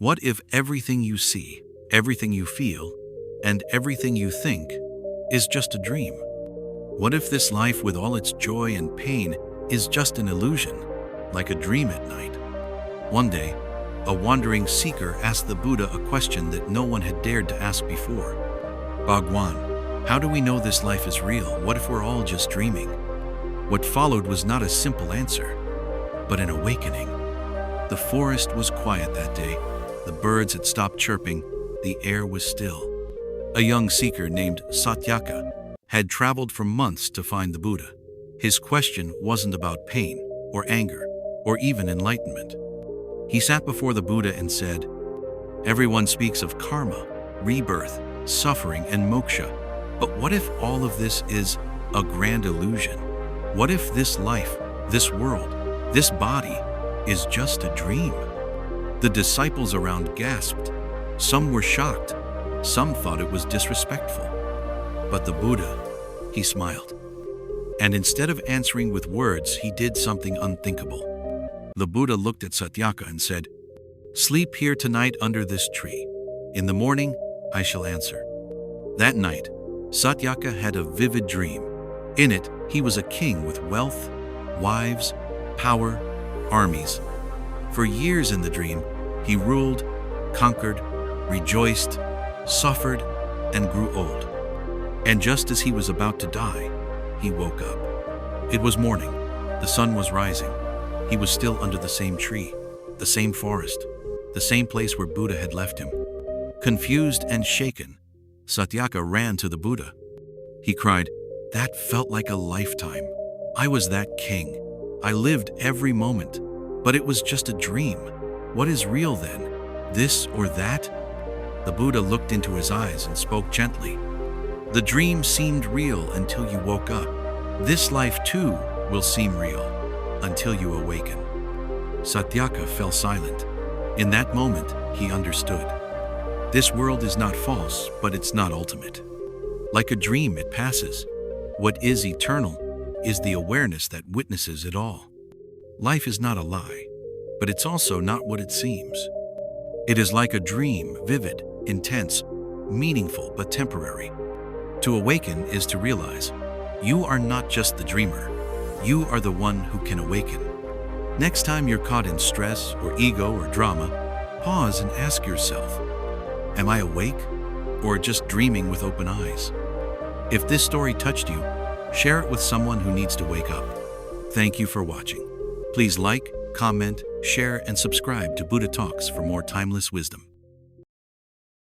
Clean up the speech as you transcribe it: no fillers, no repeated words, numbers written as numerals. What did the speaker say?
What if everything you see, everything you feel, and everything you think is just a dream? What if this life with all its joy and pain is just an illusion, like a dream at night? One day, a wandering seeker asked the Buddha a question that no one had dared to ask before. Bhagwan, how do we know this life is real? What if we're all just dreaming? What followed was not a simple answer, but an awakening. The forest was quiet that day. The birds had stopped chirping. The air was still. A young seeker named Satyaka had traveled for months to find the Buddha. His question wasn't about pain or anger or even enlightenment. He sat before the Buddha and said, "Everyone speaks of karma, rebirth, suffering, and moksha. But what if all of this is a grand illusion? What if this life, this world, this body is just a dream?" The disciples around gasped. Some were shocked. Some thought it was disrespectful. But the Buddha, he smiled. And instead of answering with words, he did something unthinkable. The Buddha looked at Satyaka and said, "Sleep here tonight under this tree. In the morning, I shall answer." That night, Satyaka had a vivid dream. In it, he was a king with wealth, wives, power, armies. For years in the dream, he ruled, conquered, rejoiced, suffered, and grew old. And just as he was about to die, he woke up. It was morning. The sun was rising. He was still under the same tree, the same forest, the same place where Buddha had left him. Confused and shaken, Satyaka ran to the Buddha. He cried, "That felt like a lifetime. I was that king. I lived every moment, but it was just a dream. What is real then? This or that?" The Buddha looked into his eyes and spoke gently. "The dream seemed real until you woke up. This life too will seem real until you awaken." Satyaka fell silent. In that moment, he understood. This world is not false, but it's not ultimate. Like a dream, it passes. What is eternal is the awareness that witnesses it all. Life is not a lie, but it's also not what it seems. It is like a dream, vivid, intense, meaningful, but temporary. To awaken is to realize you are not just the dreamer. You are the one who can awaken. Next time you're caught in stress or ego or drama, pause and ask yourself, am I awake or just dreaming with open eyes? If this story touched you, share it with someone who needs to wake up. Thank you for watching. Please like, comment, share, and subscribe to Buddha Talks for more timeless wisdom.